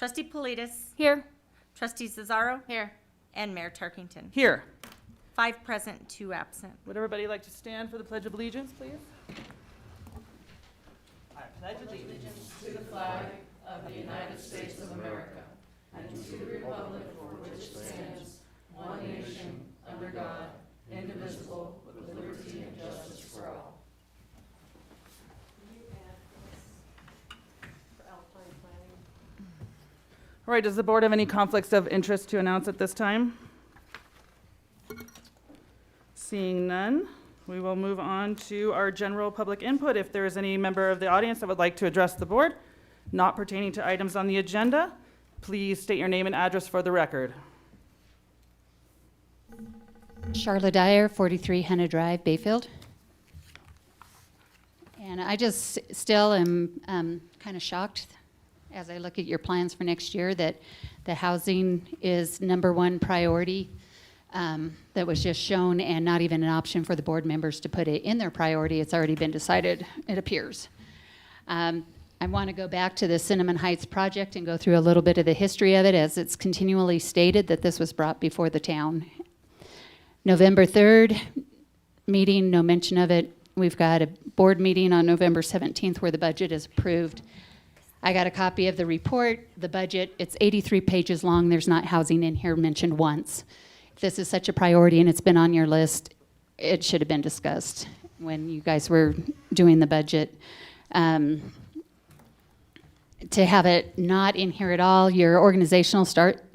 Trustee Politis, Here. Trustee Cesaro, Here. and Mayor Tarkington. Here. 5 present, 2 absent. Would everybody like to stand for the Pledge of Allegiance, please? I pledge allegiance to the flag of the United States of America and to the republic for which it stands, one nation, under God, indivisible, with liberty and justice for all. All right, does the board have any conflicts of interest to announce at this time? Seeing none, we will move on to our general public input. If there is any member of the audience that would like to address the board, not pertaining to items on the agenda, please state your name and address for the record. Charlotte Dyer, 43 Hunter Drive, Bayfield. And I just still am kind of shocked as I look at your plans for next year that the housing is #1 priority that was just shown, and not even an option for the board members to put it in their priority. It's already been decided, it appears. I want to go back to the Cinnamon Heights project and go through a little bit of the history of it, as it's continually stated that this was brought before the town. November 3rd meeting, no mention of it. We've got a board meeting on November 17th where the budget is approved. I got a copy of the report, the budget. It's 83 pages long. There's not housing in here mentioned once. If this is such a priority and it's been on your list, it should have been discussed when you guys were doing the budget. To have it not in here at all, your organizational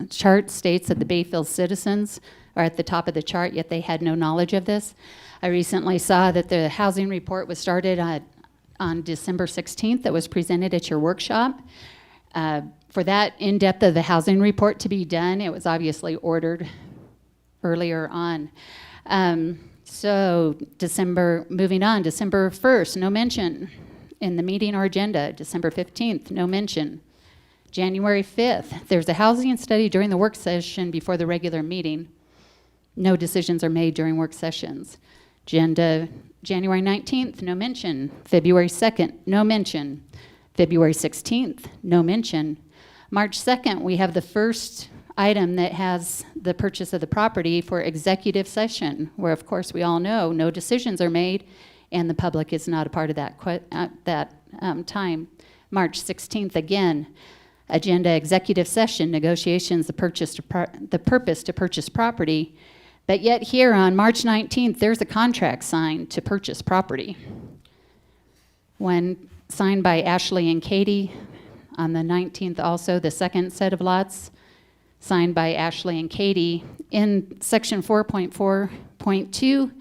chart states that the Bayfield citizens are at the top of the chart, yet they had no knowledge of this. I recently saw that the housing report was started on December 16th that was presented at your workshop. For that in-depth of the housing report to be done, it was obviously ordered earlier on. Moving on, December 1st, no mention in the meeting or agenda. December 15th, no mention. January 5th, there's a housing study during the work session before the regular meeting. No decisions are made during work sessions. Agenda, January 19th, no mention. February 2nd, no mention. February 16th, no mention. March 2nd, we have the first item that has the purchase of the property for executive session, where of course we all know no decisions are made and the public is not a part of that time. March 16th, again, agenda executive session, negotiations, the purpose to purchase property. But yet here on March 19th, there's a contract signed to purchase property. One signed by Ashley and Katie. On the 19th also, the second set of lots signed by Ashley and Katie. In section 4.4.2,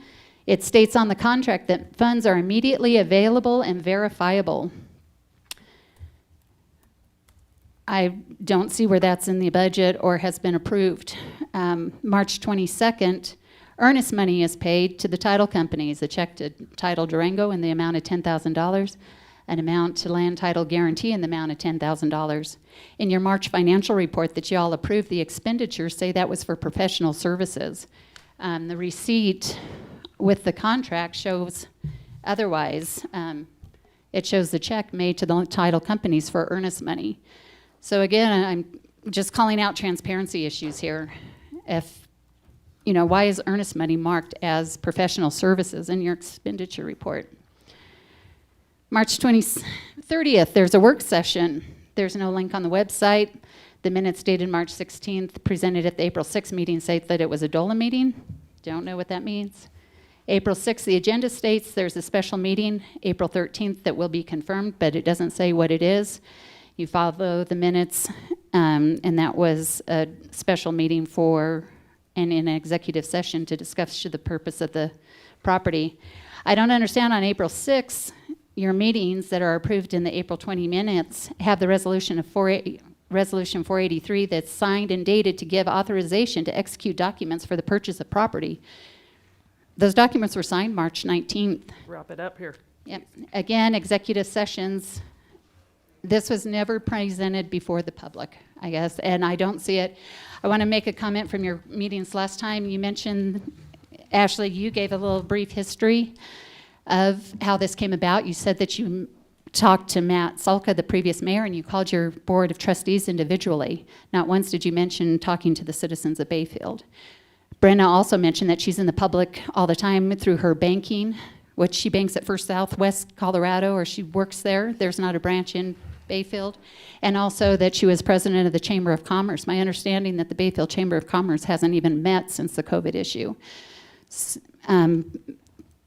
it states on the contract that funds are immediately available and verifiable. I don't see where that's in the budget or has been approved. March 22nd, earnest money is paid to the title companies, a check to Title Durango in the amount of $10,000, an amount to Land Title Guarantee in the amount of $10,000. In your March financial report that you all approved, the expenditures say that was for professional services. The receipt with the contract shows otherwise. It shows the check made to the title companies for earnest money. So again, I'm just calling out transparency issues here. Why is earnest money marked as professional services in your expenditure report? March 30th, there's a work session. There's no link on the website. The minutes dated March 16th, presented at the April 6th meeting, say that it was a DOLA meeting. Don't know what that means. April 6th, the agenda states there's a special meeting, April 13th, that will be confirmed, but it doesn't say what it is. You follow the minutes, and that was a special meeting in an executive session to discuss the purpose of the property. I don't understand on April 6th, your meetings that are approved in the April 20 minutes have the resolution 483 that's signed and dated to give authorization to execute documents for the purchase of property. Those documents were signed March 19th. Wrap it up here. Yep. Again, executive sessions. This was never presented before the public, I guess, and I don't see it. I want to make a comment from your meetings last time. You mentioned, Ashley, you gave a little brief history of how this came about. You said that you talked to Matt Salka, the previous mayor, and you called your board of trustees individually. Not once did you mention talking to the citizens of Bayfield. Brenna also mentioned that she's in the public all the time through her banking, which she banks at First Southwest Colorado, or she works there. There's not a branch in Bayfield. And also that she was president of the Chamber of Commerce. My understanding that the Bayfield Chamber of Commerce hasn't even met since the COVID issue.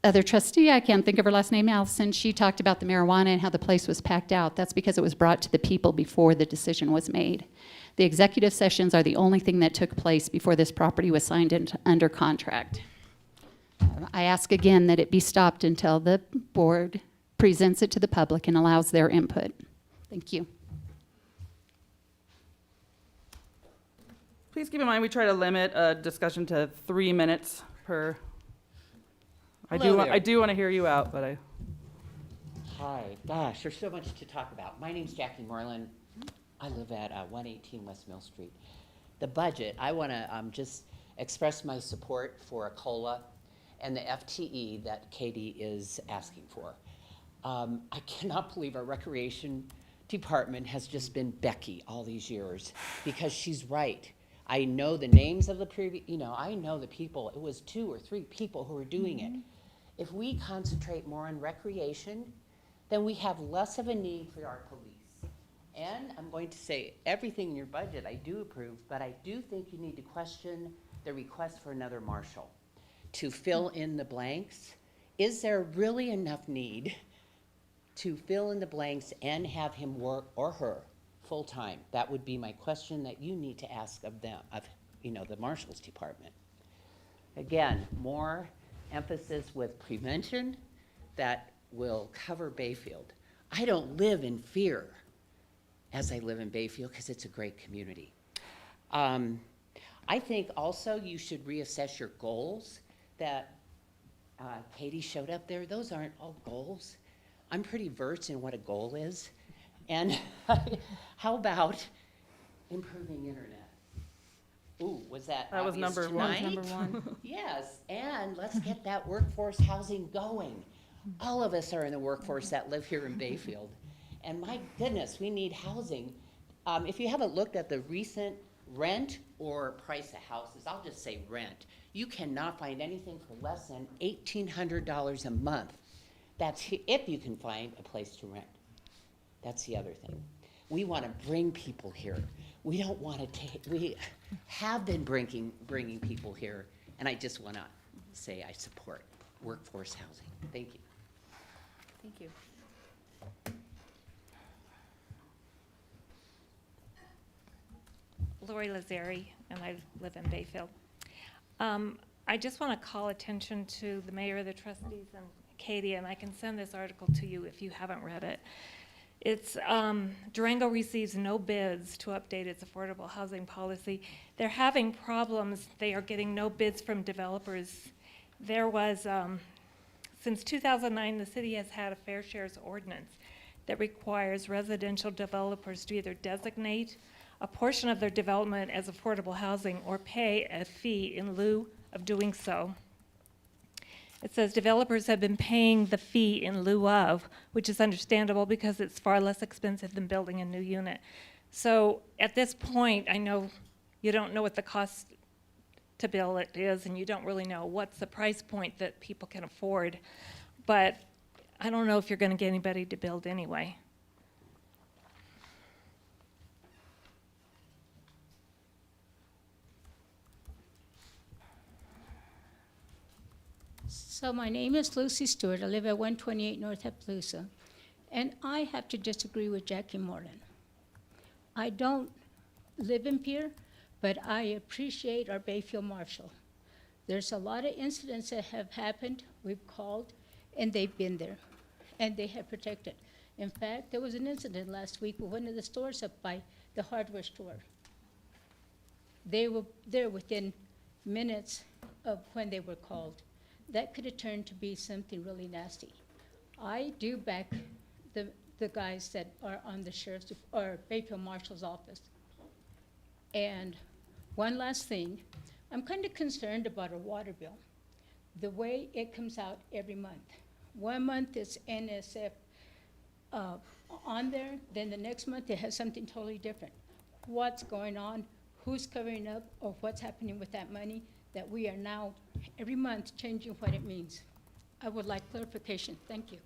Other trustee, I can't think of her last name, Allison, she talked about the marijuana and how the place was packed out. That's because it was brought to the people before the decision was made. The executive sessions are the only thing that took place before this property was signed under contract. I ask again that it be stopped until the board presents it to the public and allows their input. Thank you. Please keep in mind, we try to limit a discussion to 3 minutes per. I do want to hear you out, but I. Hi, gosh, there's so much to talk about. My name's Jackie Moreland. I live at 118 West Mill Street. The budget, I want to just express my support for a COLA and the FTE that Katie is asking for. I cannot believe our recreation department has just been Becky all these years, because she's right. I know the names of the previous, I know the people. It was 2 or 3 people who were doing it. If we concentrate more on recreation, then we have less of a need for our police. And I'm going to say everything in your budget I do approve, but I do think you need to question the request for another marshal to fill in the blanks. Is there really enough need to fill in the blanks and have him work, or her, full-time? That would be my question that you need to ask of them, of the marshal's department. Again, more emphasis with prevention that will cover Bayfield. I don't live in fear as I live in Bayfield, because it's a great community. I think also you should reassess your goals that Katie showed up there. Those aren't all goals. I'm pretty versed in what a goal is. And how about improving internet? Ooh, was that That was obvious number one. tonight? Number one. Yes, and let's get that workforce housing going. All of us are in the workforce that live here in Bayfield. And my goodness, we need housing. If you haven't looked at the recent rent or price of houses, I'll just say rent. You cannot find anything for less than $1,800 a month. That's if you can find a place to rent. That's the other thing. We want to bring people here. We don't want to take, we have been bringing people here, and I just want to say I support workforce housing. Thank you. Thank you. Lori Lazari, and I live in Bayfield. I just want to call attention to the mayor, the trustees, and Katie, and I can send this article to you if you haven't read it. It's Durango receives no bids to update its affordable housing policy. They're having problems. They are getting no bids from developers. There was, since 2009, the city has had a fair shares ordinance that requires residential developers to either designate a portion of their development as affordable housing or pay a fee in lieu of doing so. It says developers have been paying the fee in lieu of, which is understandable because it's far less expensive than building a new unit. So at this point, I know you don't know what the cost to build it is, and you don't really know what's the price point that people can afford, but I don't know if you're going to get anybody to build anyway. So my name is Lucy Stewart. I live at 128 North Appaloosa. And I have to disagree with Jackie Moreland. I don't live in Pierre, but I appreciate our Bayfield Marshal. There's a lot of incidents that have happened. We've called, and they've been there, and they have protected. In fact, there was an incident last week with one of the stores up by the hardware store. They were there within minutes of when they were called. That could have turned to be something really nasty. I do back the guys that are on the sheriff's or Bayfield Marshal's office. And one last thing, I'm kind of concerned about our water bill. The way it comes out every month. 1 month it's NSF on there, then the next month it has something totally different. What's going on, who's covering up, or what's happening with that money that we are now, every month, changing what it means. I would like clarification. Thank you.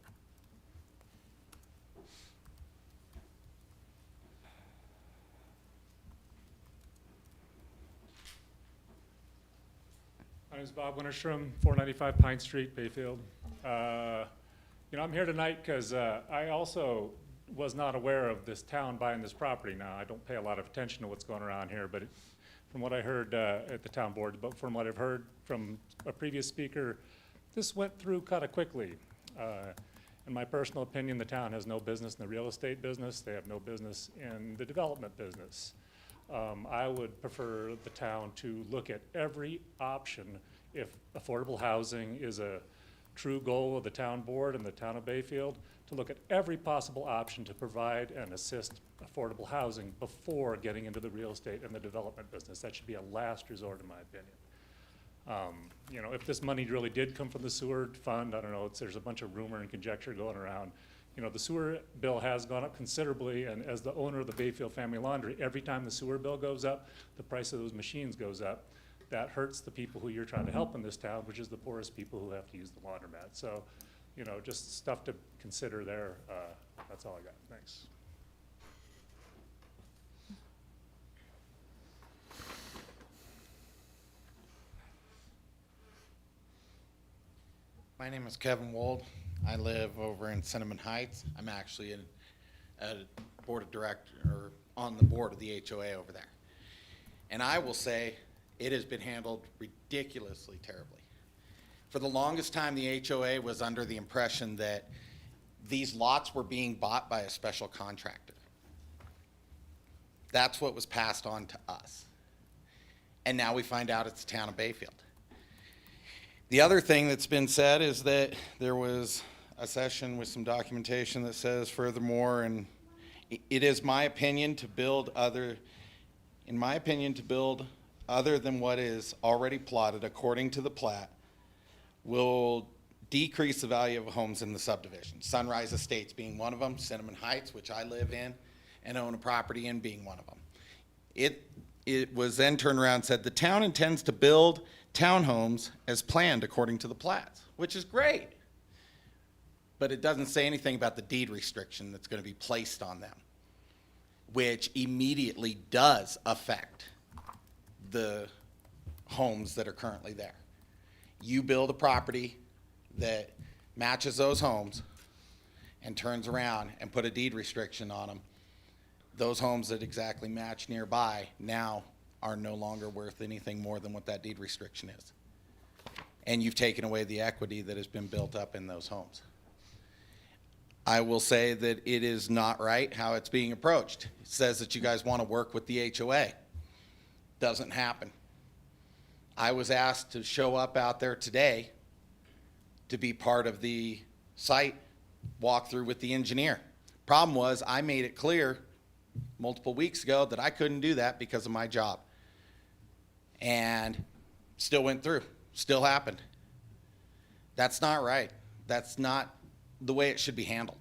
My name is Bob Winterstrom, 495 Pine Street, Bayfield. I'm here tonight because I also was not aware of this town buying this property. Now, I don't pay a lot of attention to what's going around here, but from what I heard at the town board, but from what I've heard from a previous speaker, this went through kind of quickly. In my personal opinion, the town has no business in the real estate business. They have no business in the development business. I would prefer the town to look at every option. If affordable housing is a true goal of the town board and the town of Bayfield, to look at every possible option to provide and assist affordable housing before getting into the real estate and the development business. That should be a last resort, in my opinion. If this money really did come from the sewer fund, I don't know, there's a bunch of rumor and conjecture going around. The sewer bill has gone up considerably, and as the owner of the Bayfield Family Laundry, every time the sewer bill goes up, the price of those machines goes up. That hurts the people who you're trying to help in this town, which is the poorest people who have to use the laundromat. So, just stuff to consider there. That's all I got. Thanks. My name is Kevin Wold. I live over in Cinnamon Heights. I'm actually a board of director, or on the board of the HOA over there. And I will say it has been handled ridiculously terribly. For the longest time, the HOA was under the impression that these lots were being bought by a special contractor. That's what was passed on to us. And now we find out it's the town of Bayfield. The other thing that's been said is that there was a session with some documentation that says furthermore, and it is my opinion to build other than what is already plotted according to the plat will decrease the value of homes in the subdivision. Sunrise Estates being one of them, Cinnamon Heights, which I live in and own a property in, being one of them. It was then turned around and said the town intends to build townhomes as planned according to the plats, which is great. But it doesn't say anything about the deed restriction that's going to be placed on them, which immediately does affect the homes that are currently there. You build a property that matches those homes and turns around and put a deed restriction on them. Those homes that exactly match nearby now are no longer worth anything more than what that deed restriction is. And you've taken away the equity that has been built up in those homes. I will say that it is not right how it's being approached. It says that you guys want to work with the HOA. Doesn't happen. I was asked to show up out there today to be part of the site walkthrough with the engineer. Problem was, I made it clear multiple weeks ago that I couldn't do that because of my job. And still went through, still happened. That's not right. That's not the way it should be handled.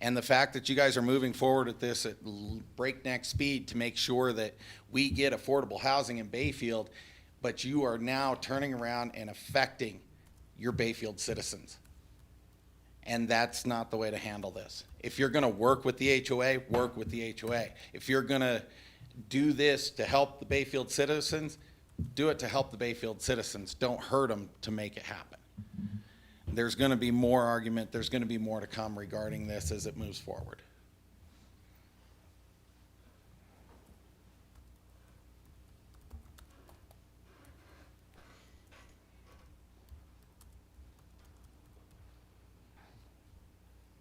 And the fact that you guys are moving forward at this at breakneck speed to make sure that we get affordable housing in Bayfield, but you are now turning around and affecting your Bayfield citizens. And that's not the way to handle this. If you're gonna work with the HOA, work with the HOA. If you're gonna do this to help the Bayfield citizens, do it to help the Bayfield citizens. Don't hurt them to make it happen. There's going to be more argument. There's going to be more to come regarding this as it moves forward.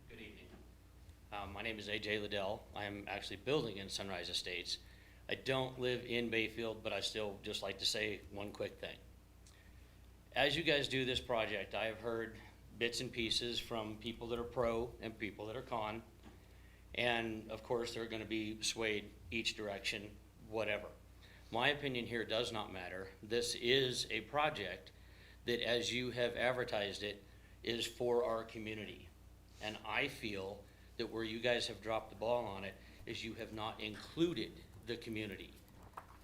Good evening. My name is AJ Liddell. I'm actually building in Sunrise Estates. I don't live in Bayfield, but I still just like to say one quick thing. As you guys do this project, I have heard bits and pieces from people that are pro and people that are con. And of course, they're going to be swayed each direction, whatever. My opinion here does not matter. This is a project that, as you have advertised it, is for our community. And I feel that where you guys have dropped the ball on it is you have not included the community.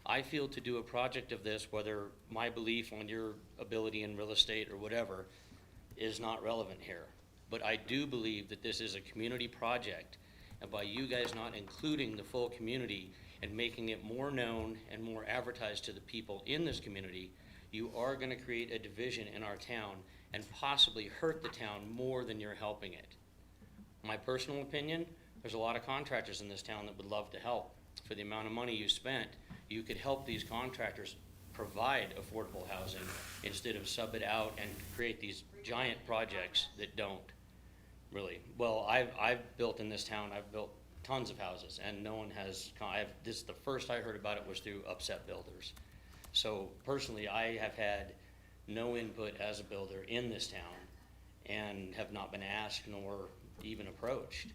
I feel to do a project of this, whether my belief on your ability in real estate or whatever is not relevant here. But I do believe that this is a community project, and by you guys not including the full community and making it more known and more advertised to the people in this community, you are gonna create a division in our town and possibly hurt the town more than you're helping it. My personal opinion, there's a lot of contractors in this town that would love to help. For the amount of money you spent, you could help these contractors provide affordable housing instead of sub it out and create these giant projects that don't really. Well, I've built in this town, I've built tons of houses, and no one has, this is the first I heard about it was through upset builders. So personally, I have had no input as a builder in this town and have not been asked nor even approached.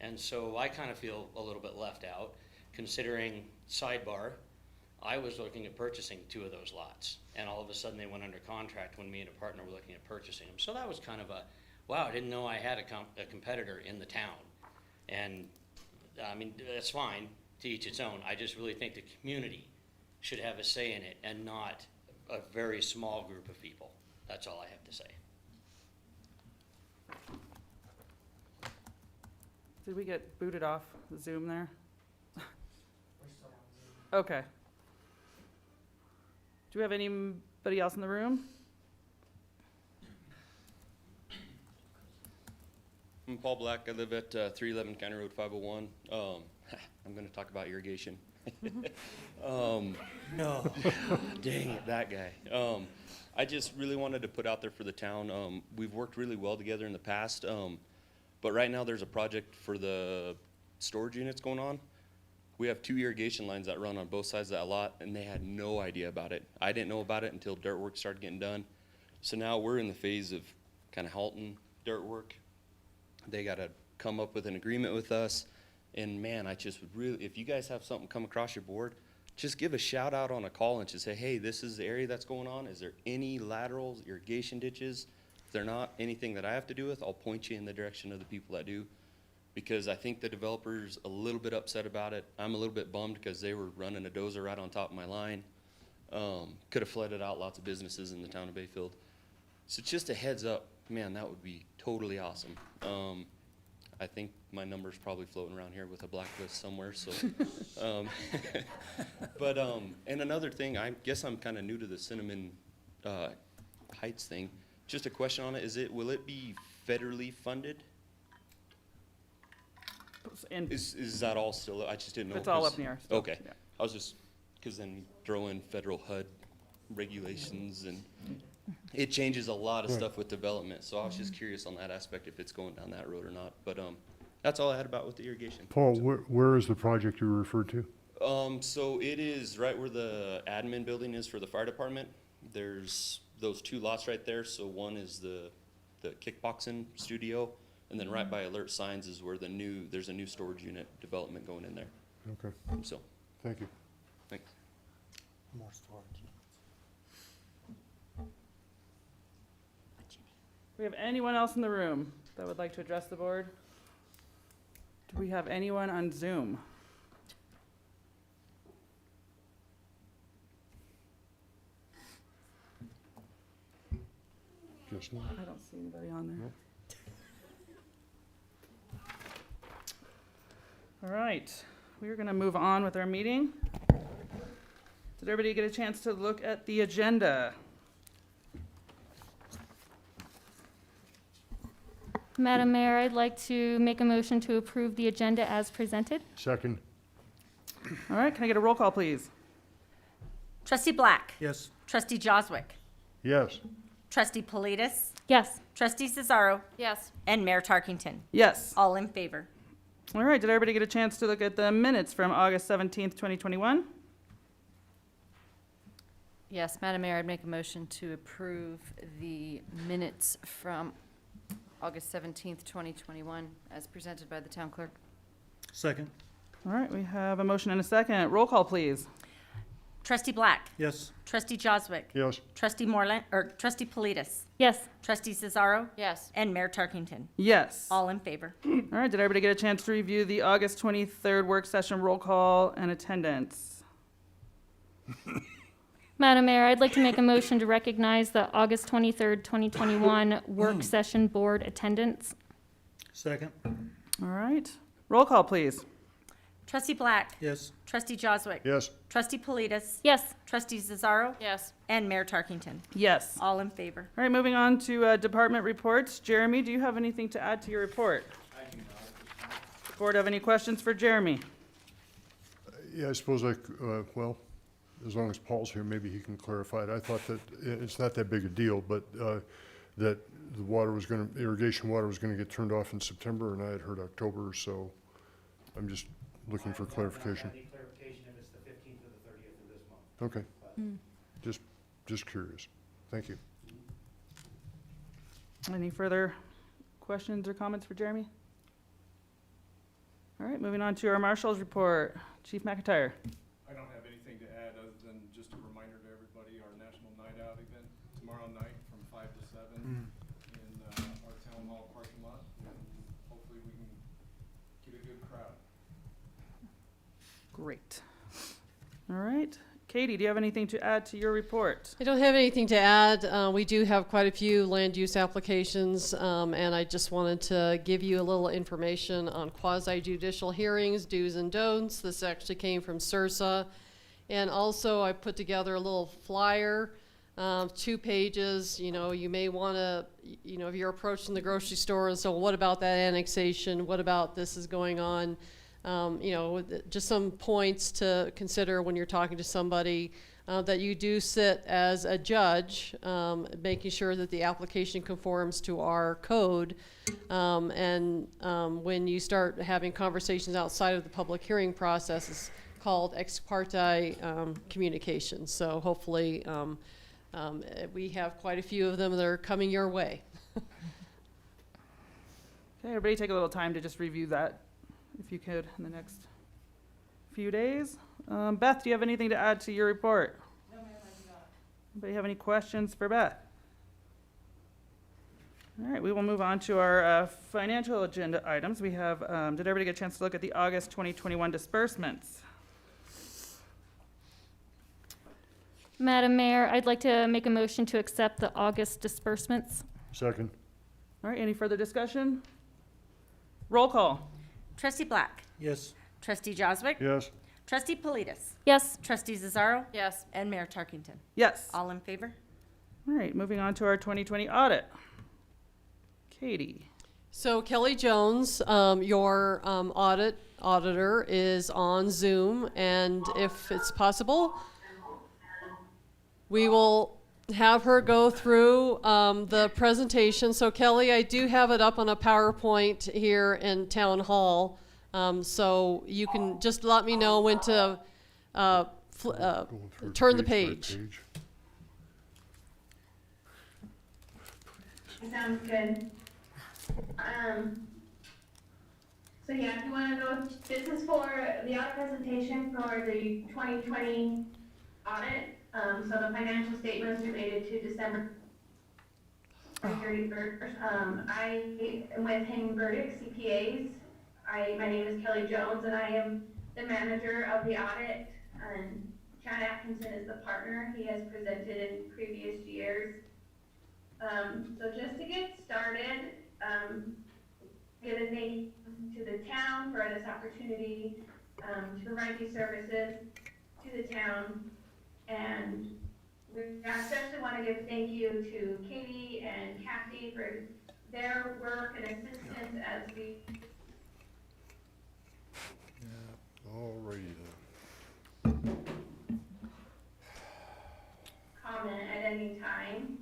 And so I kind of feel a little bit left out, considering, sidebar, I was looking at purchasing 2 of those lots, and all of a sudden they went under contract when me and a partner were looking at purchasing them. So that was kind of a, wow, I didn't know I had a competitor in the town. And I mean, that's fine, to each its own. I just really think the community should have a say in it and not a very small group of people. That's all I have to say. Did we get booted off Zoom there? Okay. Do we have anybody else in the room? I'm Paul Black. I live at 311 County Road 501. I'm going to talk about irrigation. No, dang it, that guy. I just really wanted to put out there for the town. We've worked really well together in the past, but right now there's a project for the storage units going on. We have 2 irrigation lines that run on both sides of that lot, and they had no idea about it. I didn't know about it until dirt work started getting done. So now we're in the phase of kind of halting dirt work. They got to come up with an agreement with us. And man, I just would really, if you guys have something come across your board, just give a shout out on a call and just say, hey, this is the area that's going on. Is there any laterals, irrigation ditches? If they're not anything that I have to do with, I'll point you in the direction of the people that do. Because I think the developer's a little bit upset about it. I'm a little bit bummed because they were running a dozer right on top of my line. Could have flooded out lots of businesses in the town of Bayfield. So just a heads up, man, that would be totally awesome. I think my number's probably floating around here with a blacklist somewhere, so. And another thing, I guess I'm kind of new to the Cinnamon Heights thing. Just a question on it, will it be federally funded? And Is that all still, I just didn't know. it's all 'cause- up in the air still, Okay, yeah. I was just, because then you throw in federal HUD regulations and it changes a lot of stuff with development, so I was just curious on that aspect if it's going down that road or not, but, that's all I had about with the irrigation. Paul, where is the project you referred to? So it is right where the admin building is for the fire department. There's those 2 lots right there, so one is the kickboxing studio, and then right by Alert Signs is where there's a new storage unit development going in there, Okay, so, thank you. thanks. More storage. Do we have anyone else in the room that would like to address the board? Do we have anyone on Zoom? Guess not. I don't see anybody on there. All right, we are going to move on with our meeting. Did everybody get a chance to look at the agenda? Madam Mayor, I'd like to make a motion to approve the agenda as presented. Second, All right, can I get a roll call, please? Trustee Black. Yes. Trustee Joswick. yes. Trustee Politis. Yes. Trustee Cesaro. Yes. And Mayor Tarkington. Yes. All in favor. All right, did everybody get a chance to look at the minutes from August 17th, 2021? Yes, Madam Mayor, I'd make a motion to approve the minutes from August 17th, 2021, as presented by the town clerk. Second. All right, we have a motion and a second. Roll call, please. Trustee Black. Yes. Trustee Joswick. Yes. Trustee Moreland, or Trustee Politis. Yes. Trustee Cesaro. Yes. And Mayor Tarkington. Yes. All in favor. All right, did everybody get a chance to review the August 23rd work session roll call and attendance? Madam Mayor, I'd like to make a motion to recognize the August 23rd, 2021 work session board attendance. Second. All right, roll call, please. Trustee Black. Yes. Trustee Joswick. Yes. Trustee Politis. Yes. Trustee Cesaro. Yes. And Mayor Tarkington. Yes. All in favor. All right, moving on to department reports. Jeremy, do you have anything to add to your report? I do not. Board have any questions for Jeremy? Yeah, I suppose well, as long as Paul's here, maybe he can clarify it. I thought that it's not that big a deal, but that the irrigation water was gonna get turned off in September, and I had heard October, so I'm just looking for clarification. Any clarification if it's the 15th or the 30th of this month. Okay. Just curious. Thank you. Any further questions or comments for Jeremy? All right, moving on to our marshal's report. Chief McIntyre. I don't have anything to add other than just a reminder to everybody, our National Night Out event tomorrow night from 5 to 7 in our town hall parking lot. And hopefully we can get a good crowd. Great. All right. Katie, do you have anything to add to your report? I don't have anything to add. We do have quite a few land use applications, and I just wanted to give you a little information on quasi-judicial hearings, do's and don'ts. This actually came from CIRSA. And also I put together a little flyer, 2 pages. You know, you may want to, you know, if you're approaching the grocery store and so what about that annexation? What about this is going on? You know, just some points to consider when you're talking to somebody, that you do sit as a judge, making sure that the application conforms to our code. And when you start having conversations outside of the public hearing process, it's called ex parte communication. So hopefully we have quite a few of them that are coming your way. Okay, everybody take a little time to just review that, if you could, in the next few days. Beth, do you have anything to add to your report? No, ma'am, I do not. Anybody have any questions for Beth? All right, we will move on to our financial agenda items. We have, did everybody get a chance to look at the August 2021 disbursements? Madam Mayor, I'd like to make a motion to accept the August disbursements. Second. All right, any further discussion? Roll call. Trustee Black. Yes. Trustee Joswick. Yes. Trustee Politis. Yes. Trustee Cesaro. Yes. And Mayor Tarkington. Yes. All in favor. All right, moving on to our 2020 audit. Katie. So Kelly Jones, your auditor is on Zoom, and if it's possible, we will have her go through the presentation. So Kelly, I do have it up on a PowerPoint here in Town Hall. So you can just let me know when to turn the page. Sounds good. So yeah, if you want to go, this is for the audit presentation for the 2020 audit. So the financial statements related to December 31st. I am with Hayden Burdick CPAs. My name is Kelly Jones, and I am the manager of the audit. And Chad Atkinson is the partner. He has presented in previous years. So just to get started, give a thank you to the town for this opportunity to provide these services to the town. And we especially want to give thank you to Katie and Kathy for their work and assistance as we Alrighty then. comment at any time.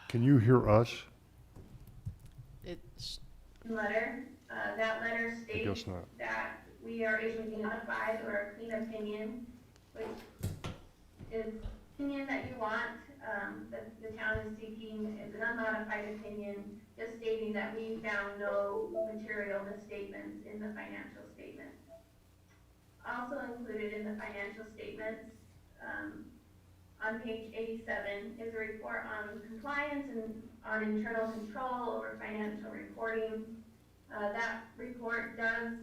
Can you hear us? It's Letter. That letter states guess not. that we are issuing a modified or a clean opinion, which is opinion that you want, that the town is seeking is an unmodified opinion, just stating that we found no material misstatements in the financial statements. Also included in the financial statements, on page 87 is a report on compliance and on internal control over financial reporting. That report does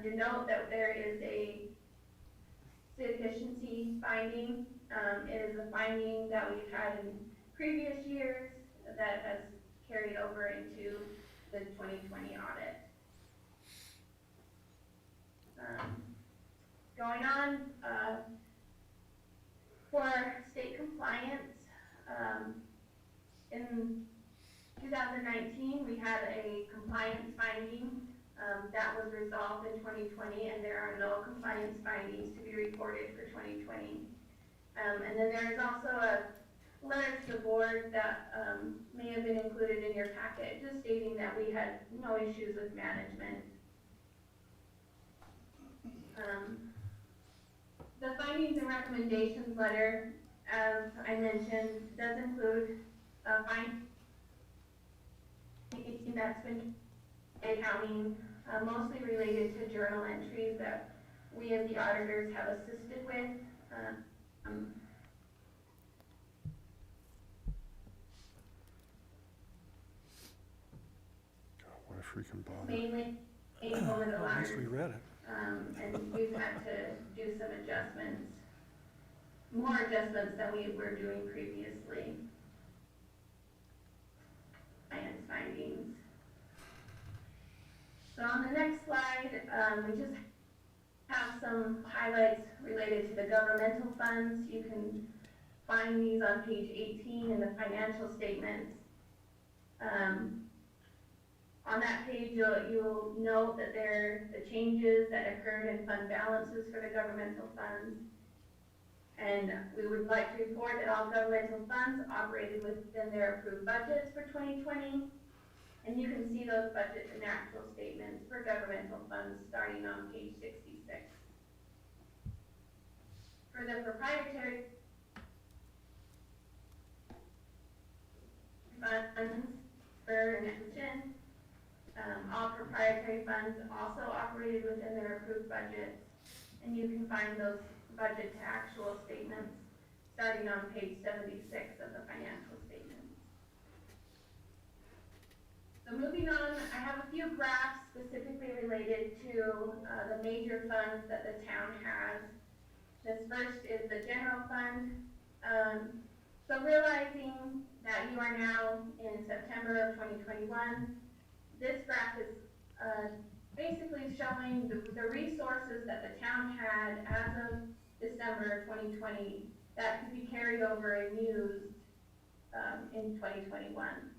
denote that there is a sufficiency finding. It is a finding that we've had in previous years that has carried over into the 2020 audit. Going on, for state compliance, in 2019, we had a compliance finding that was resolved in 2020, and there are no compliance findings to be reported for 2020. And then there is also a letter to the board that may have been included in your packet, just stating that we had no issues with management. The findings and recommendations letter, as I mentioned, does include a finding that's been accounting, mostly related to journal entries that we as the auditors have assisted with. What a freaking bother. Mainly over the At least last, we read it. and we've had to do some adjustments, more adjustments than we were doing previously. Science findings. So on the next slide, we just have some highlights related to the governmental funds. You can find these on page 18 in the financial statements. On that page, you'll note that the changes that occurred in fund balances for the governmental funds. And we would like to report that all governmental funds operated within their approved budgets for 2020. And you can see those budgets and actual statements for governmental funds starting on page 66. For the proprietary funds for acquisition, all proprietary funds also operated within their approved budgets, and you can find those budget to actual statements starting on page 76 of the financial statements. So moving on, I have a few graphs specifically related to the major funds that the town has. This first is the general fund. So realizing that you are now in September of 2021, this graph is basically showing the resources that the town had as of December 2020 that could be carried over and used in 2021.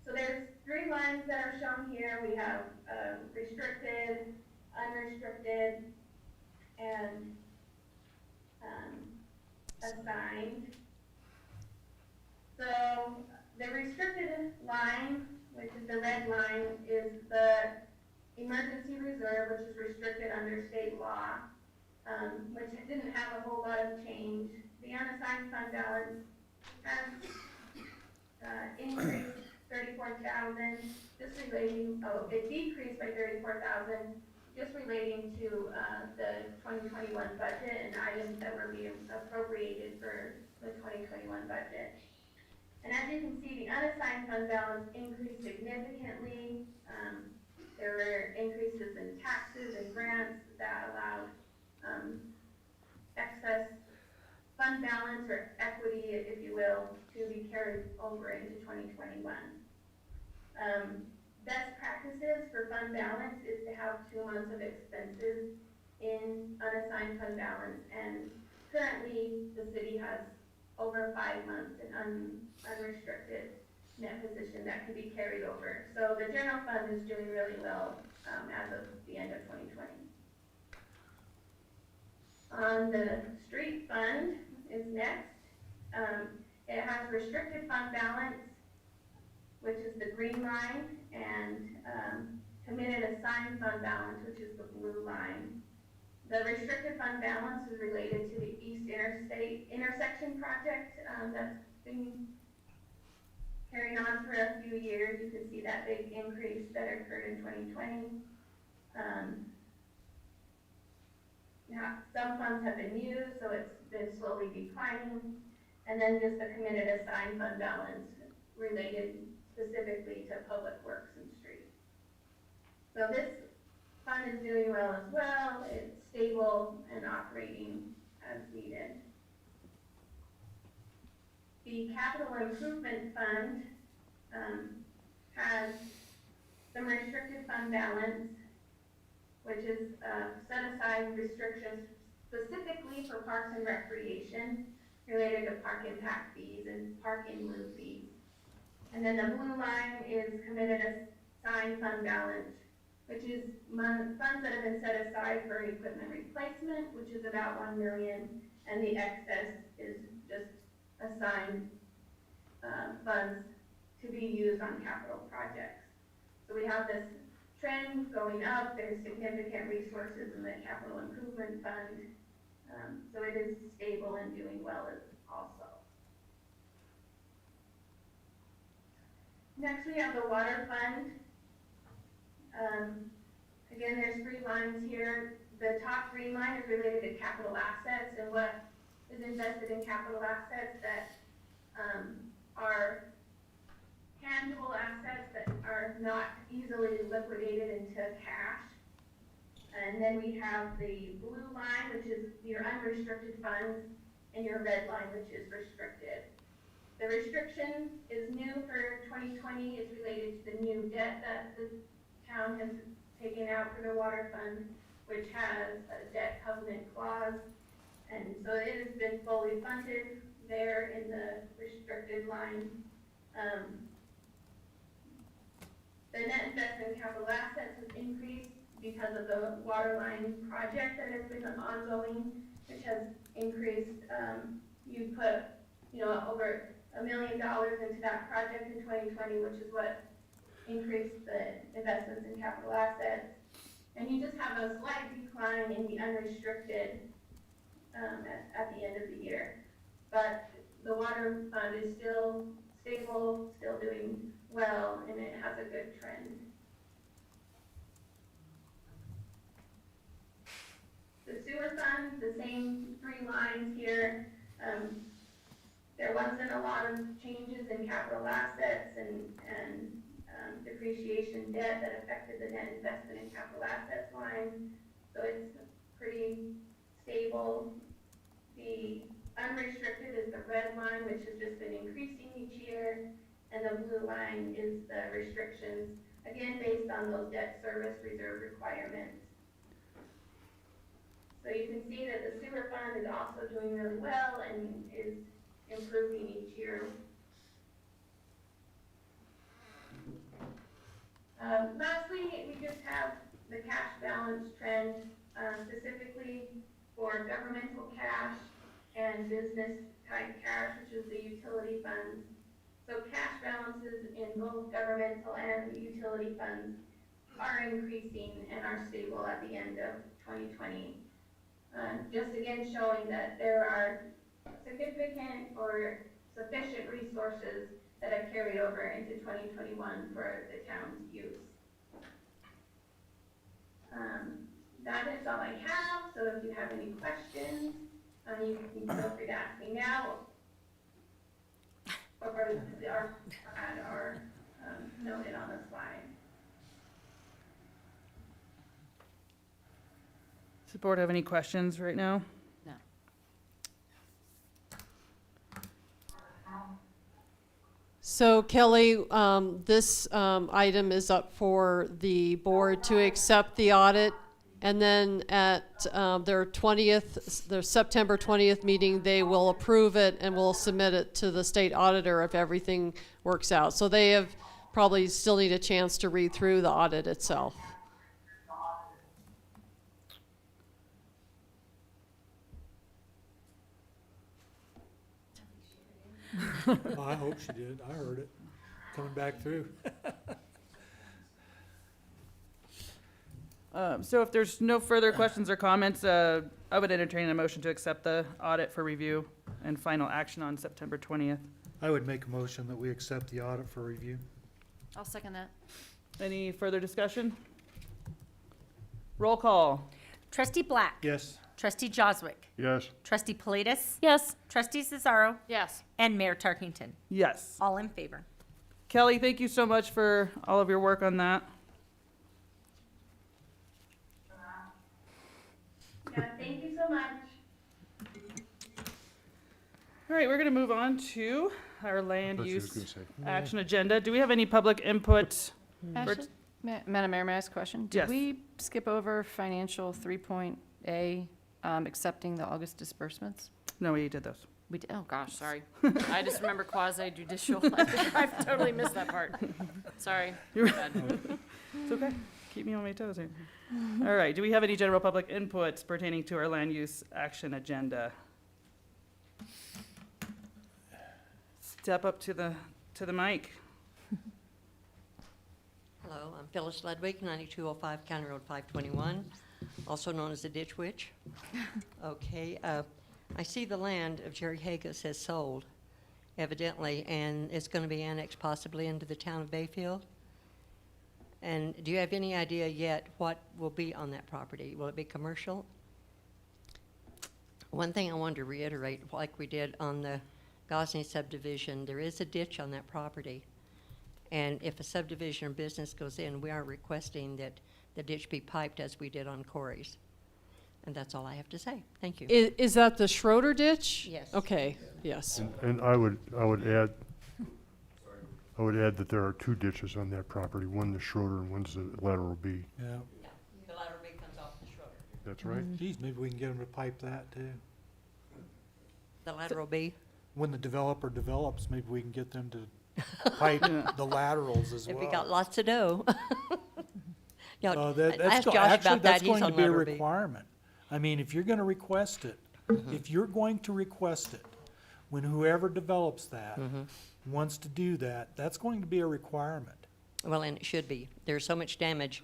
So there's three lines that are shown here. We have restricted, unrestricted, and assigned. So the restricted line, which is the red line, is the emergency reserve, which is restricted under state law, which didn't have a whole lot of change. The unassigned fund balance has increased 34,000, just relating, it decreased by 34,000, just relating to the 2021 budget and items that were being appropriated for the 2021 budget. And as you can see, the unassigned fund balance increased significantly. There were increases in taxes and grants that allowed excess fund balance or equity, if you will, to be carried over into 2021. Best practices for fund balance is to have 2 months of expenses in unassigned fund balance, and currently the city has over 5 months in unrestricted net position that can be carried over. So the general fund is doing really well as of the end of 2020. On the street fund is next. It has restricted fund balance, which is the green line, and committed assigned fund balance, which is the blue line. The restricted fund balance is related to the East Interstate intersection project that's been carrying on for a few years. You can see that big increase that occurred in 2020. Now, some funds have been used, so it's been slowly declining. And then just the committed assigned fund balance related specifically to public works and streets. So this fund is doing well as well. It's stable and operating as needed. The capital improvement fund has some restricted fund balance, which is set aside restrictions specifically for parks and recreation related to park impact fees and park in lieu fees. And then the blue line is committed assigned fund balance, which is funds that have been set aside for equipment replacement, which is about $1 million, and the excess is just assigned funds to be used on capital projects. So we have this trend going up. There's significant resources in the capital improvement fund, so it is stable and doing well as also. Next, we have the water fund. Again, there's 3 lines here. The top green line is related to capital assets and what is invested in capital assets that are tangible assets that are not easily liquidated into cash. And then we have the blue line, which is your unrestricted funds, and your red line, which is restricted. The restriction is new for 2020. It's related to the new debt that the town has taken out for the water fund, which has a debt covenant clause. And so it has been fully funded there in the restricted line. The net investment in capital assets has increased because of the water line project that has been ongoing, which has increased. You put, over $1 million into that project in 2020, which is what increased the investments in capital assets. And you just have a slight decline in the unrestricted at the end of the year. But the water fund is still stable, still doing well, and it has a good trend. The sewer fund, the same 3 lines here. There wasn't a lot of changes in capital assets and depreciation debt that affected the net investment in capital assets line. So it's pretty stable. The unrestricted is the red line, which has just been increasing each year, and the blue line is the restrictions, again, based on those debt service reserve requirements. So you can see that the sewer fund is also doing really well and is improving each year. Lastly, we just have the cash balance trend, specifically for governmental cash and business type cash, which is the utility funds. So cash balances in both governmental and utility funds are increasing and are stable at the end of 2020. Just again showing that there are significant or sufficient resources that have carried over into 2021 for the town's use. That is all I have, so if you have any questions, you can feel free to ask me now, or noted on the slide. Does the board have any questions right now? No. So Kelly, this item is up for the board to accept the audit, and then at their September 20th meeting, they will approve it and will submit it to the state auditor if everything works out. So they have probably still need a chance to read through the audit itself. Well, I hope she did. I heard it coming back through. So if there's no further questions or comments, I would entertain a motion to accept the audit for review and final action on September 20th. I would make a motion that we accept the audit for review. I'll second that. Any further discussion? Roll call. Trustee Black. Yes. Trustee Joswick. Yes. Trustee Politis. Yes. Trustee Cesaro. Yes. And Mayor Tarkington. Yes. All in favor. Kelly, thank you so much for all of your work on that. Yeah, thank you so much. All right, we're going to move on to our land That's what I was use gonna say. action agenda. Do we have any public input? Ashley, Madam Mayor, may I ask a question? Yes. Did we skip over financial 3.A, accepting the August disbursements? No, we did those. We did, oh gosh, sorry. I just remember quasi judicial. I think I've totally missed that part. Sorry. You're Bad. It's okay. Keep me on my toes here. All right, do we have any general public inputs pertaining to our land use action agenda? Step up to the mic. Hello, I'm Phyllis Ludwig, 9205 County Road 521, also known as the Ditch Witch. Okay, I see the land of Jerry Hagus has sold, evidently, and it's going to be annexed possibly into the town of Bayfield. And do you have any idea yet what will be on that property? Will it be commercial? One thing I wanted to reiterate, like we did on the Gosney subdivision, there is a ditch on that property. And if a subdivision or business goes in, we are requesting that the ditch be piped as we did on Corey's. And that's all I have to say. Thank you. Is that the Schroeder ditch? Yes. Okay, yes. And I would add that there are two ditches on that property, one the Schroeder and one's the lateral B. Yeah. The lateral B comes off the Schroeder. That's right. Geez, maybe we can get them to pipe that too. The lateral B? When the developer develops, maybe we can get them to pipe the laterals as well. If we got lots to do. Yeah, That's ask go- Josh actually, about that's that. He's going to on be a lateral B. requirement. I mean, if you're going to request it, if you're going to request it, when whoever develops that wants to do that, that's going to be a requirement. Well, and it should be. There's so much damage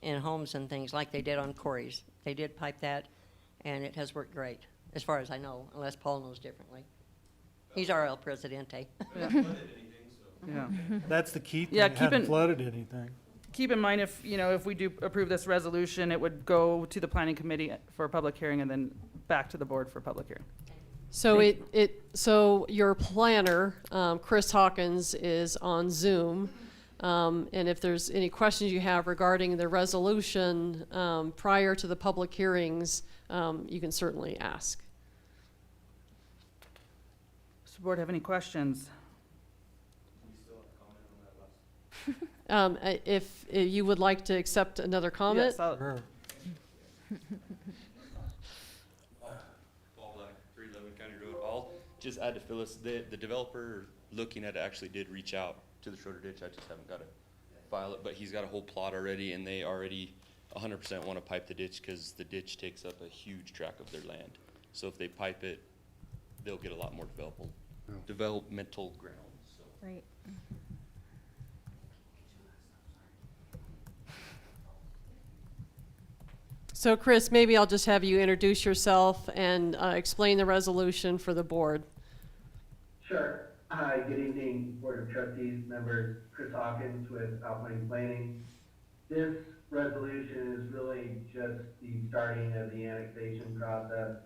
in homes and things like they did on Corey's. They did pipe that, and it has worked great, as far as I know, unless Paul knows differently. He's our El Presidente. Yeah. That's the key thing. Yeah, It hadn't flooded anything. Keep in mind, if we do approve this resolution, it would go to the planning committee for a public hearing and then back to the board for public hearing. So so your planner, Chris Hawkins, is on Zoom. And if there's any questions you have regarding the resolution, prior to the public hearings, you can certainly ask. Does the board have any questions? If you would like to accept another comment? Yes, I'll- Sure. Paul Black, 311 County Road. I'll just add to Phyllis, the developer looking at it actually did reach out to the Schroeder ditch. I just haven't got to file it, but he's got a whole plot already, and they already 100% want to pipe the ditch because the ditch takes up a huge tract of their land. So if they pipe it, they'll get a lot more developmental ground. So. Right. So Chris, maybe I'll just have you introduce yourself and explain the resolution for the board. Sure. Hi, good evening, Board of Trustees, members. Chris Hawkins with Alpine Planning. This resolution is really just the starting of the annexation process.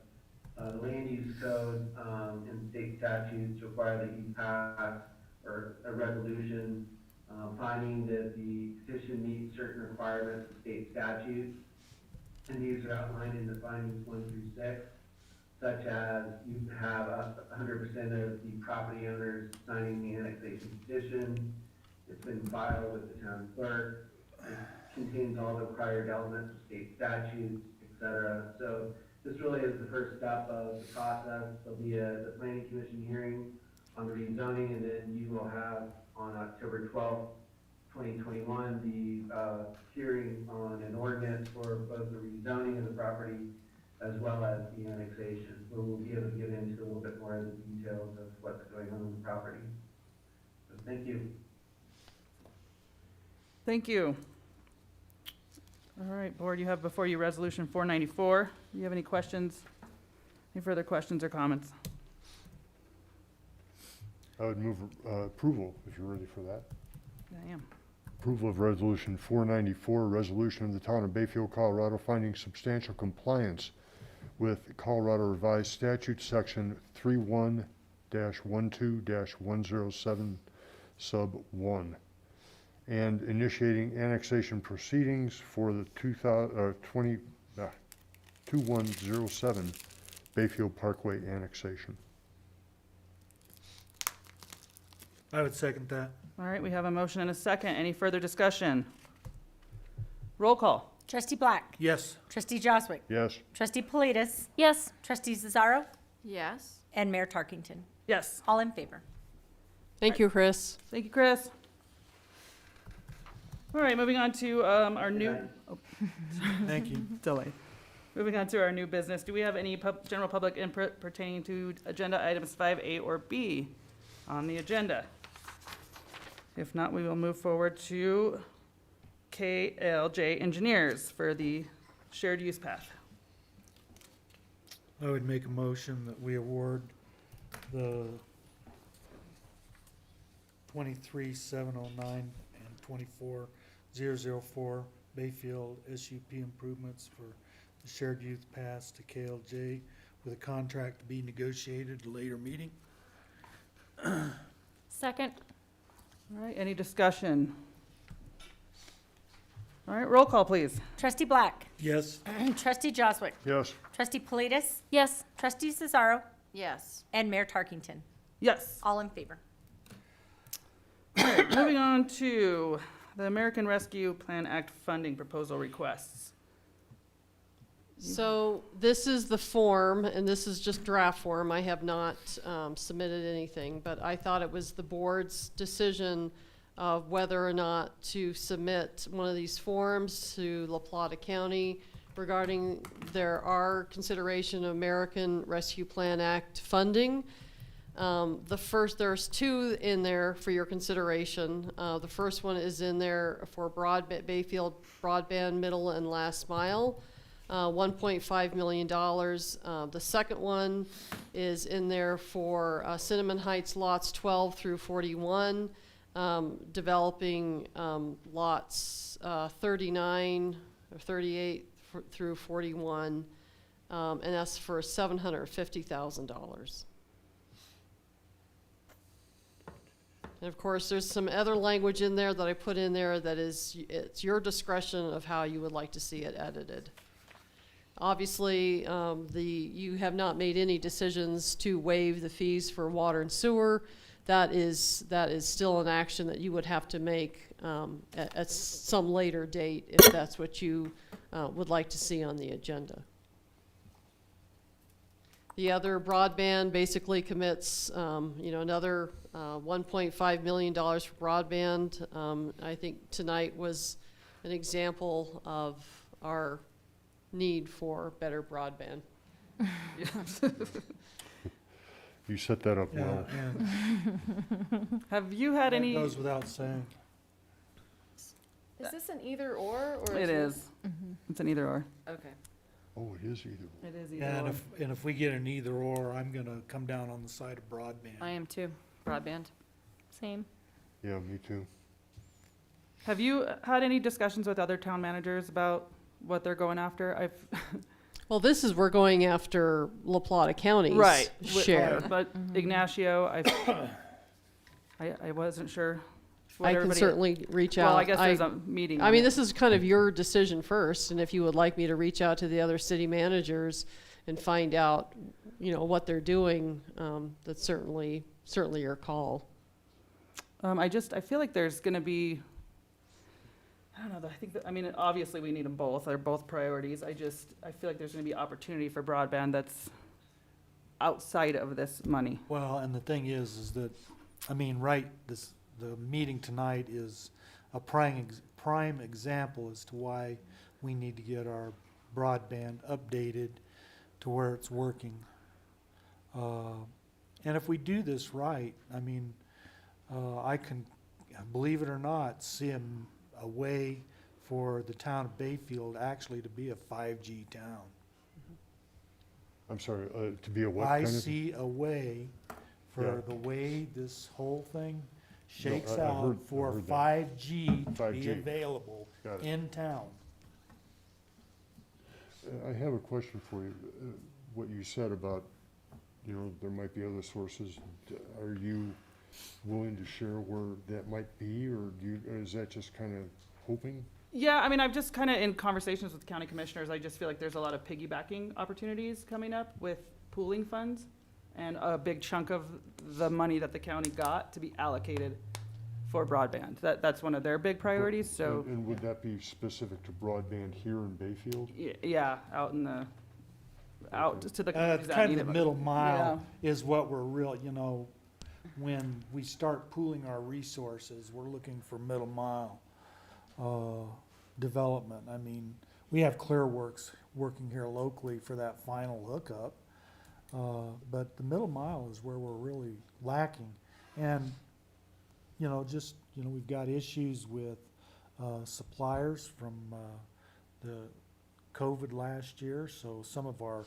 The land use code and state statutes require that you pass or a resolution finding that the petition meets certain requirements of state statutes. And these are outlined in the findings 1 through 6, such as you have 100% of the property owners signing the annexation petition. It's been filed with the town clerk. It contains all the required elements of state statutes, etc. So this really is the first step of the process. There'll be the planning commission hearing on the rezoning, and then you will have on October 12th, 2021, the hearing on an ordinance for both the rezoning of the property as well as the annexation, where we'll be able to get into a little bit more of the details of what's going on in the property. So thank you. Thank you. All right, Board, you have before you Resolution 494. Do you have any questions? Any further questions or comments? I would move approval, if you're ready for that. I am. Approval of Resolution 494, resolution of the Town of Bayfield, Colorado, finding substantial compliance with Colorado Revised Statute Section 31-12-107, Sub 1, and initiating annexation proceedings for the 2107 Bayfield Parkway annexation. I would second that. All right, we have a motion and a second. Any further discussion? Roll call. Trustee Black. Yes. Trustee Joswick. Yes. Trustee Politis. Yes. Trustee Cesaro. Yes. And Mayor Tarkington. Yes. All in favor. Thank you, Chris. Thank you, Chris. All right, moving on to our new. Oh, Thank you. delay. Moving on to our new business. Do we have any general public input pertaining to agenda items 5A or B on the agenda? If not, we will move forward to KLJ Engineers for the shared use path. I would make a motion that we award the 23-709 and 24-004 Bayfield SUP improvements for the shared youth pass to KLJ with a contract to be negotiated at a later meeting. Second. All right, any discussion? All right, roll call, please. Trustee Black. Yes. Trustee Joswick. Yes. Trustee Politis. Yes. Trustee Cesaro. Yes. And Mayor Tarkington. Yes. All in favor. All right, moving on to the American Rescue Plan Act funding proposal requests. So this is the form, and this is just draft form. I have not submitted anything, but I thought it was the board's decision of whether or not to submit one of these forms to La Plata County regarding their consideration of American Rescue Plan Act funding. There's two in there for your consideration. The first one is in there for Bayfield broadband middle and last mile. $1.5 million. The second one is in there for Cinnamon Heights lots 12 through 41, developing lots 39 or 38 through 41, and that's for $750,000. And of course, there's some other language in there that I put in there that it's your discretion of how you would like to see it edited. Obviously, you have not made any decisions to waive the fees for water and sewer. That is still an action that you would have to make at some later date if that's what you would like to see on the agenda. The other broadband basically commits, another $1.5 million for broadband. I think tonight was an example of our need for better broadband. You set that up well. And Have you had that any? goes without saying. Is this an either or It is. It's an either or. Okay. Oh, it is either. It is either And or. if we get an either or, I'm gonna come down on the side of broadband. I am too. Broadband. Same. Yeah, me too. Have you had any discussions with other town managers about what they're going after? Well, we're going after La Plata County's Right. share. But Ignacio, I wasn't sure. what I can everybody- certainly reach out. Well, I guess there's a meeting. I on mean, it. this is kind of your decision first, and if you would like me to reach out to the other city managers and find out, what they're doing, that's certainly your call. I feel like there's gonna be, I don't know, obviously we need them both, they're both priorities. I feel like there's gonna be opportunity for broadband that's outside of this money. Well, and the thing is that, the meeting tonight is a prime example as to why we need to get our broadband updated to where it's working. And if we do this right, I can, believe it or not, see a way for the town of Bayfield actually to be a 5G town. I'm sorry, to be a what I kind of? see a way Yeah. for the way this whole thing shakes I out heard for that. 5G to be 5G. available Got it. in town. I have a question for you. What you said about, you know, there might be other sources. Are you willing to share where that might be, or is that just kind of hoping? Yeah, I mean, I've just kind of, in conversations with county commissioners, I just feel like there's a lot of piggybacking opportunities coming up with pooling funds, and a big chunk of the money that the county got to be allocated for broadband. That's one of their big priorities, so, And would that be specific to broadband here in Bayfield? yeah, out to the communities It's that kind need of the it. middle mile is what we're real, you know, when we start pooling our resources, we're looking for middle mile development. I mean, we have Clearworks working here locally for that final hookup, but the middle mile is where we're really lacking. And, you know, we've got issues with suppliers from the COVID last year, so some of our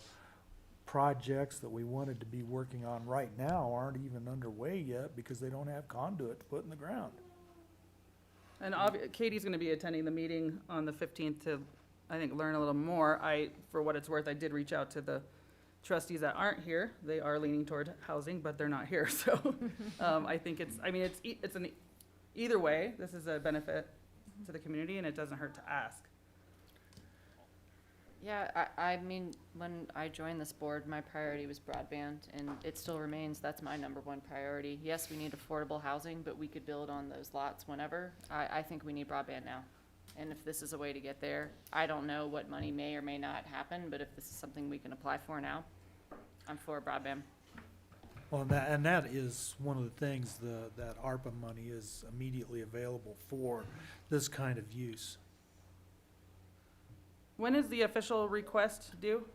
projects that we wanted to be working on right now aren't even underway yet because they don't have conduit to put in the ground. And Katie's gonna be attending the meeting on the 15th to, I think, learn a little more. For what it's worth, I did reach out to the trustees that aren't here. They are leaning toward housing, but they're not here, so, I think either way, this is a benefit to the community, and it doesn't hurt to ask. Yeah, I mean, when I joined this board, my priority was broadband, and it still remains. That's my #1 priority. Yes, we need affordable housing, but we could build on those lots whenever. I think we need broadband now. And if this is a way to get there, I don't know what money may or may not happen, but if this is something we can apply for now, I'm for broadband. Well, that is one of the things, that ARPA money is immediately available for this kind of use. When is the official request due?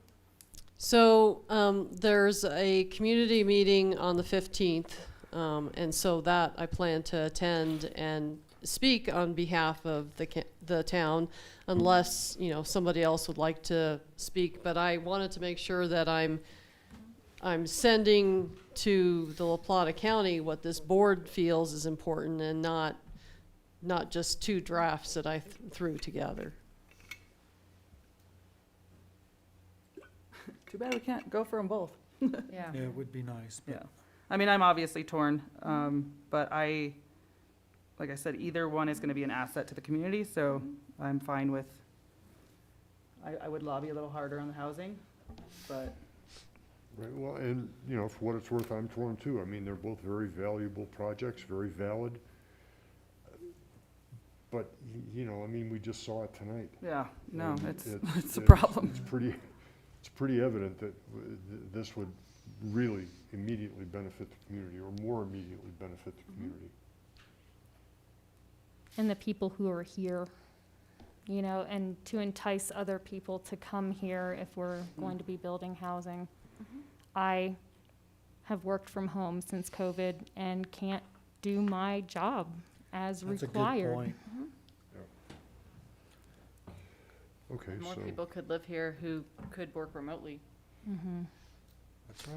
So there's a community meeting on the 15th, and so that I plan to attend and speak on behalf of the town, unless, you know, somebody else would like to speak. But I wanted to make sure that I'm sending to the La Plata County what this board feels is important, and not just two drafts that I threw together. Too bad we can't go for them both. Yeah. Yeah, it would be nice. But Yeah. I mean, I'm obviously torn, but like I said, either one is gonna be an asset to the community, so I'm fine with, I would lobby a little harder on the housing, but. Right, well, and, you know, for what it's worth, I'm torn too. I mean, they're both very valuable projects, very valid. But, you know, I mean, we just saw it tonight. Yeah, no, And it's a problem. It's pretty evident that this would really immediately benefit the community, or more immediately benefit the community. And the people who are here, you know, and to entice other people to come here if we're going to be building housing. I have worked from home since COVID and can't do my job as That's a good required. point. Okay, More so, people could live here who could work remotely. That's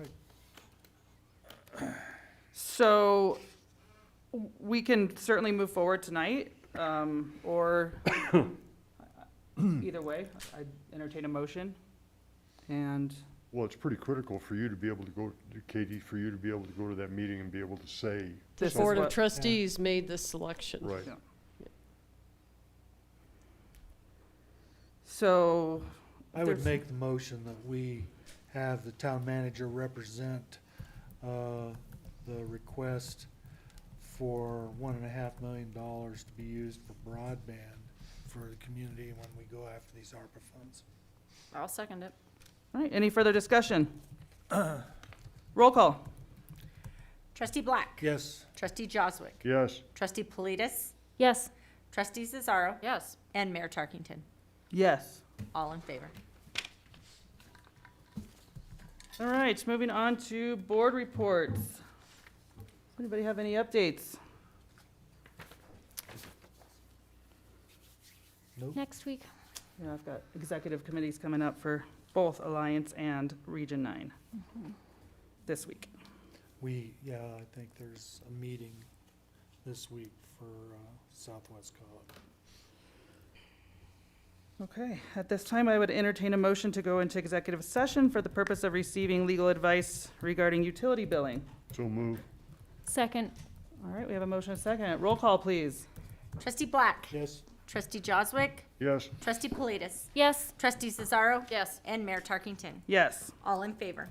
right. So, we can certainly move forward tonight, or either way, I'd entertain a motion. And, well, it's pretty critical for you to be able to go, Katie, for you to be able to go to that meeting and be able to say. The This is Board of what- Trustees made this selection. Right. Yeah. So. I would there's- make the motion that we have the town manager represent the request for $1.5 million to be used for broadband for the community when we go after these ARPA funds. I'll second it. All right, any further discussion? Roll call. Trustee Black. Yes. Trustee Joswick. Yes. Trustee Politis. Yes. Trustee Cesaro. Yes. And Mayor Tarkington. Yes. All in favor. All right, moving on to board reports. Does anybody have any updates? Nope. Next week. Yeah, I've got executive committees coming up for both Alliance and Region 9 this week. Yeah, I think there's a meeting this week for Southwest Co-op. Okay, at this time, I would entertain a motion to go into executive session for the purpose of receiving legal advice regarding utility billing. So move. Second. All right, we have a motion and a second. Roll call, please. Trustee Black. Yes. Trustee Joswick. Yes. Trustee Politis. Yes. Trustee Cesaro. Yes. And Mayor Tarkington. Yes. All in favor.